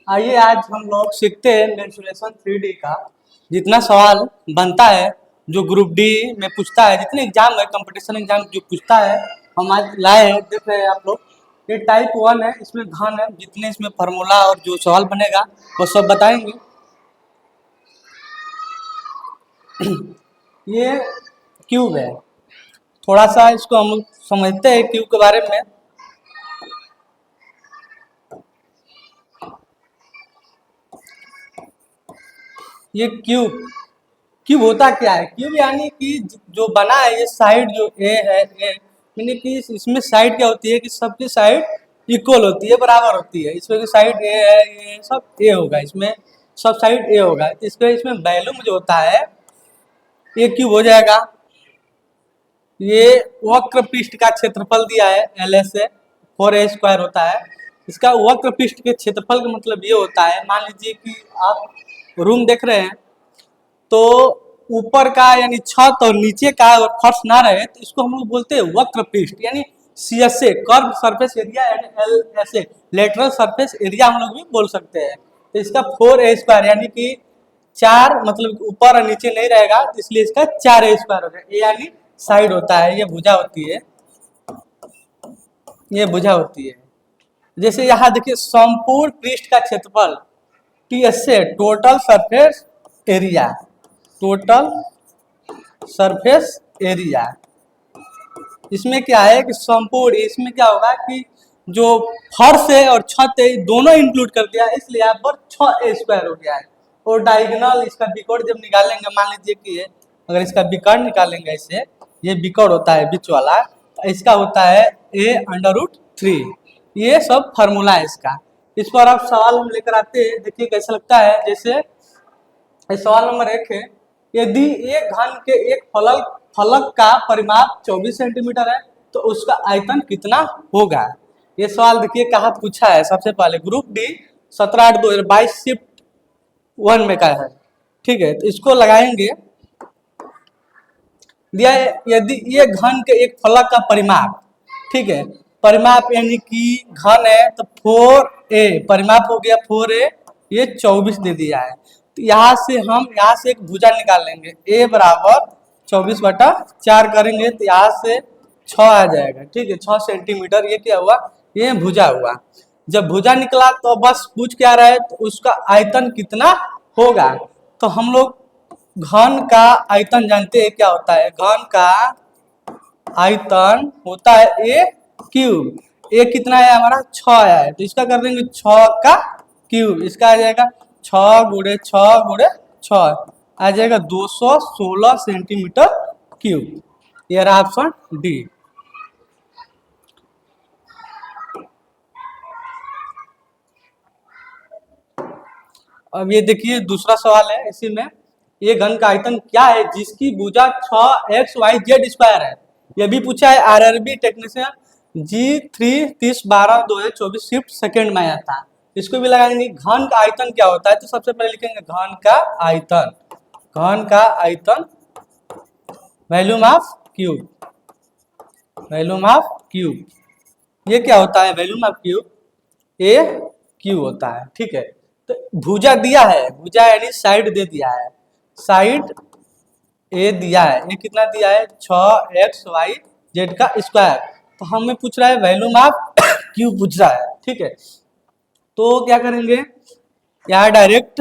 आइए आज हम लोग सीखते हैं मेंसुरेशन 3D का जितना सवाल बनता है, जो ग्रुप डी में पूछता है, जितने एग्जाम है कंपटीशन एग्जाम जो पूछता है, हम आज लाए हैं। देख रहे हैं आप लोग, ये टाइप 1 है, इसमें घन है, जितने इसमें फार्मूला और जो सवाल बनेगा वो सब बताएंगे। ये क्यूब है, थोड़ा सा इसको हम लोग समझते हैं क्यूब के बारे में। ये क्यूब क्यूब होता क्या है? क्यूब यानी कि जो बना है, ये साइड जो ए है, ए यानी कि इसमें साइड क्या होती है कि सबकी साइड इक्वल होती है, बराबर होती है। इसमें की साइड ए है, ये सब ए होगा, इसमें सब साइड ए होगा। इसके इसमें वैल्यूम जो होता है ये क्यूब हो जाएगा। ये वक्र पृष्ठ का क्षेत्रफल दिया है एल एस ए 4a² होता है। इसका वक्र पृष्ठ के क्षेत्रफल का मतलब ये होता है, मान लीजिए कि आप रूम देख रहे हैं, तो ऊपर का यानी छत और नीचे का अगर फर्श ना रहे तो इसको हम लोग बोलते हैं वक्र पृष्ठ, यानी CSA कर्व सरफेस एरिया यानी LSA लेटरल सरफेस एरिया हम लोग भी बोल सकते हैं। तो इसका 4a² यानी कि 4 मतलब ऊपर और नीचे नहीं रहेगा, तो इसलिए इसका 4a² हो गया। ए यानी साइड होता है, ये भुजा होती है, ये भुजा होती है। जैसे यहाँ देखिए संपूर्ण पृष्ठ का क्षेत्रफल TSA total surface area, total surface area. इसमें क्या है कि संपूर्ण, इसमें क्या होगा कि जो फर्श है और छत है दोनों इंक्लूड कर दिया, इसलिए यहाँ पर 6a² हो गया है। और डायगोनल इसका बिकॉर्ड जब निकालेंगे, मान लीजिए कि ये अगर इसका बिकॉर्ड निकालेंगे इसे, ये बिकॉर्ड होता है बीच वाला, तो इसका होता है a√3। ये सब फार्मूला है इसका। इस पर आप सवाल हम लेकर आते हैं, देखिए कैसा लगता है। जैसे सवाल नंबर 1 है, यदि एक घन के एक फलक का परिमाप 24 सेंटीमीटर है तो उसका आयतन कितना होगा? ये सवाल देखिए कहाँ पूछा है। सबसे पहले ग्रुप डी 17/8/2022 शिफ्ट 1 में का है, ठीक है। तो इसको लगाएंगे, दिया है यदि ये घन के एक फलक का परिमाप, ठीक है, परिमाप यानी कि घन है तो 4a, परिमाप हो गया 4a, ये 24 दे दिया है। तो यहाँ से हम यहाँ से एक भुजा निकाल लेंगे, a बराबर 24/4 करेंगे तो यहाँ से 6 आ जाएगा, ठीक है, 6 सेंटीमीटर। ये क्या हुआ? ये भुजा हुआ। जब भुजा निकला तो बस पूछ क्या रहा है, तो उसका आयतन कितना होगा। तो हम लोग घन का आयतन जानते हैं क्या होता है। घन का आयतन होता है a क्यूब। a कितना है हमारा? 6 आया है, तो इसका कर देंगे 6 का क्यूब। इसका आ जाएगा 6 गुणे 6 गुणे 6, आ जाएगा 216 सेंटीमीटर क्यूब। ये रहा ऑप्शन डी। अब ये देखिए दूसरा सवाल है इसी में, ये घन का आयतन क्या है जिसकी भुजा 6xyz² है। ये भी पूछा है RRB technician G3 30/12/2024 shift second में आया था। इसको भी लगाएंगे। घन का आयतन क्या होता है, तो सबसे पहले लिखेंगे घन का आयतन। घन का आयतन volume of cube, volume of cube. ये क्या होता है? Volume of cube A cube होता है, ठीक है। तो भुजा दिया है, भुजा यानी साइड दे दिया है, साइड ए दिया है, ये कितना दिया है? 6xyz का स्क्वायर। तो हमें पूछ रहा है वॉल्यूम ऑफ क्यूब पूछ रहा है, ठीक है। तो क्या करेंगे, यहाँ डायरेक्ट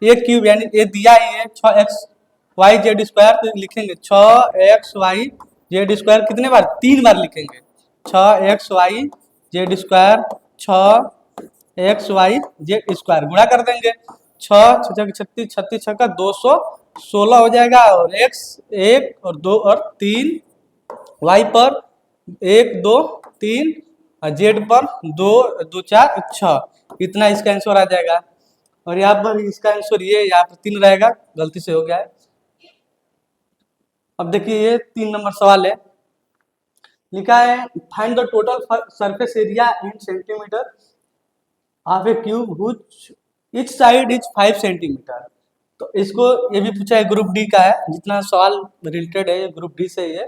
ये क्यूब यानी ये दिया ही है 6xyz², तो लिखेंगे 6xyz² कितने बार? 3 बार लिखेंगे। 6xyz², 6xyz² गुणा कर देंगे। 6 36 36 का 216 हो जाएगा, और x 1 और 2 और 3, y पर 1 2 3 और z पर 2 2 4 6, इतना इसका आंसर आ जाएगा। और यहाँ पर इसका आंसर ये यहाँ पर 3 रहेगा, गलती से हो गया है। अब देखिए ये 3 नंबर सवाल है, लिखा है find the total surface area in centimetre of A cube which each side is 5 centimetre. तो इसको ये भी पूछा है, ग्रुप डी का है, जितना सवाल रिलेटेड है ये ग्रुप डी से है।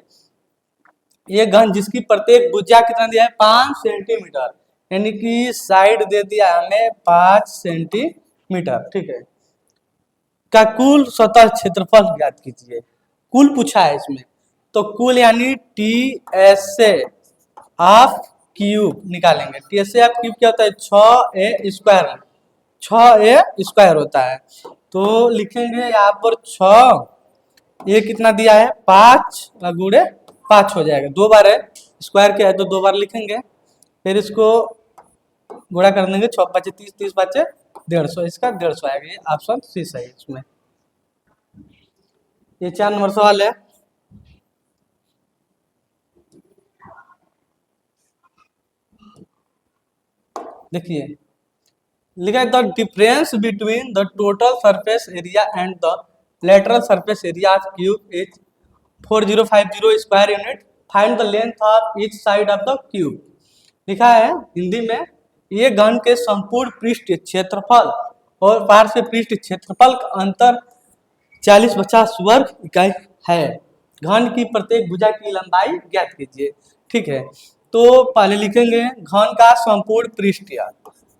ये घन जिसकी प्रत्येक भुजा कितना दिया है? 5 सेंटीमीटर, यानी कि साइड दे दिया हमें 5 सेंटीमीटर, ठीक है। का कुल सतह क्षेत्रफल ज्ञात कीजिए, कुल पूछा है इसमें, तो कुल यानी T S A of cube निकालेंगे। T S A of cube क्या होता है, 6a², 6a² होता है। तो लिखेंगे यहाँ पर 6, ये कितना दिया है 5 गुणे 5 हो जाएगा, 2 बार है, स्क्वायर क्या है तो 2 बार लिखेंगे, फिर इसको गुणा कर देंगे, 6 5 30, 30 5 150, इसका 150 आएगा। ये ऑप्शन सी सही है इसमें। ये 4 नंबर सवाल है। देखिए लिखा है the difference between the total surface area and the lateral surface area of cube is 4050 square unit, find the length of each side of the cube. लिखा है हिंदी में, ये घन के संपूर्ण पृष्ठ क्षेत्रफल और पार्श्व पृष्ठ क्षेत्रफल का अंतर 40-50 वर्ग इकाई है। घन की प्रत्येक भुजा की लंबाई ज्ञात कीजिए, ठीक है। तो पहले लिखेंगे घन का संपूर्ण पृष्ठ,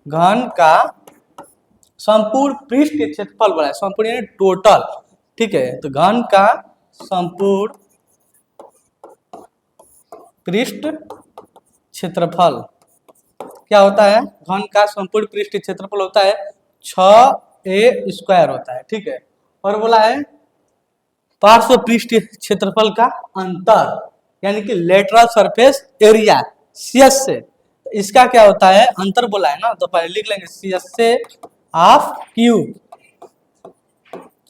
घन का संपूर्ण पृष्ठ क्षेत्रफल बोला है, संपूर्ण यानी टोटल, ठीक है। तो घन का संपूर्ण पृष्ठ क्षेत्रफल क्या होता है, घन का संपूर्ण पृष्ठ क्षेत्रफल होता है 6a² होता है, ठीक है। और बोला है पार्श्व पृष्ठ क्षेत्रफल का अंतर यानी कि लेटरल सरफेस एरिया सीएस से, तो इसका क्या होता है अंतर बोला है ना, तो पहले लिख लेंगे सीएस से ऑफ क्यूब,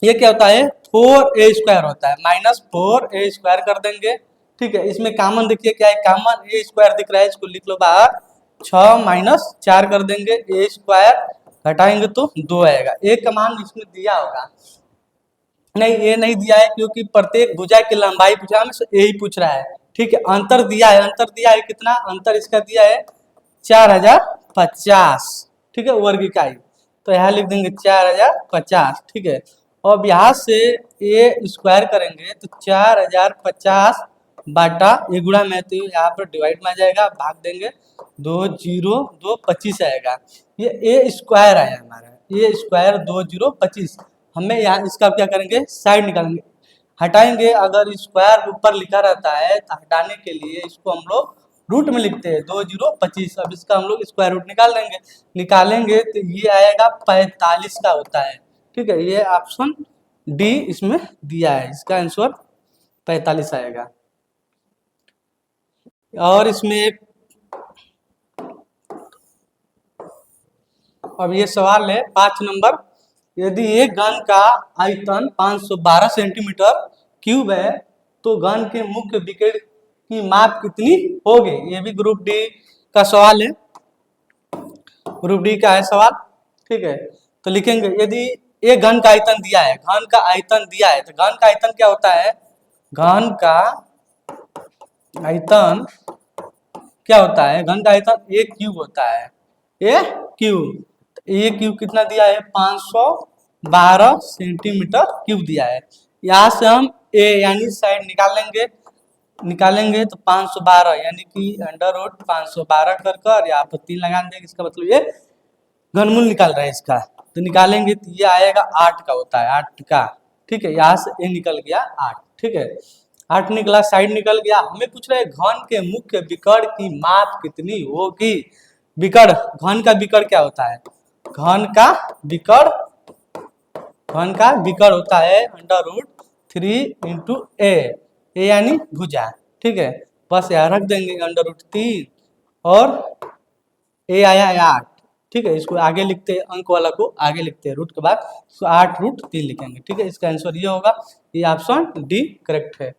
ये क्या होता है 4a² होता है, -4a² कर देंगे, ठीक है। इसमें कॉमन देखिए क्या है, कॉमन a² दिख रहा है, इसको लिख लो बाहर, 6 - 4 कर देंगे, a² घटाएंगे तो 2 आएगा। एक का मान इसमें दिया होगा, नहीं ये नहीं दिया है क्योंकि प्रत्येक भुजा की लंबाई पूछा है, यही पूछ रहा है, ठीक है। अंतर दिया है, अंतर दिया है कितना, अंतर इसका दिया है 4050, ठीक है, वर्ग इकाई, तो यहाँ लिख देंगे 4050, ठीक है। अब यहाँ से a² करेंगे तो 4050 बाटा ये गुणा में, तो यहाँ पर डिवाइड में आ जाएगा, भाग देंगे 2 0 2 25 आएगा, ये a² आया हमारा, a² 2 0 25। हमें यहाँ इसका क्या करेंगे साइड निकालेंगे, हटाएंगे, अगर स्क्वायर ऊपर लिखा रहता है तो हटाने के लिए इसको हम लोग रूट में लिखते हैं 2 0 25। अब इसका हम लोग स्क्वायर रूट निकाल देंगे, निकालेंगे तो ये आएगा 45 का होता है, ठीक है। ये ऑप्शन डी इसमें दिया है, इसका आंसर 45 आएगा। और इसमें एक अब ये सवाल है 5 नंबर, यदि एक घन का आयतन 512 सेंटीमीटर क्यूब है तो घन के मुख्य विकेट की माप कितनी होगी। ये भी ग्रुप डी का सवाल है, ग्रुप डी का है सवाल, ठीक है। तो लिखेंगे यदि एक घन का आयतन दिया है, घन का आयतन दिया है, तो घन का आयतन क्या होता है, घन का आयतन क्या होता है, घन का आयतन ए क्यूब होता है, ए क्यूब, ए क्यूब कितना दिया है 512 सेंटीमीटर क्यूब दिया है। यहाँ से हम ए यानी साइड निकालेंगे तो 512 यानी कि अंडर रूट 512 कर यहाँ पर 3 लगा देंगे, इसका मतलब ये घनमूल निकाल रहा है इसका, तो निकालेंगे तो ये आएगा 8 का होता है, 8 का, ठीक है। यहाँ से ए निकल गया 8, ठीक है, 8 निकला, साइड निकल गया। हमें पूछ रहे हैं घन के मुख्य विकर्ण की माप कितनी होगी। विकर्ण, घन का विकर्ण क्या होता है, घन का विकर्ण होता है अंडर रूट 3 × ए यानी भुजा, ठीक है। बस यहाँ रख देंगे अंडर रूट 3 और ए आया 8, ठीक है। इसको आगे लिखते हैं, अंक वाला को आगे लिखते हैं, रूट के बाद 8 √3 लिखेंगे, ठीक है। इसका आंसर ये होगा, ये ऑप्शन डी करेक्ट है।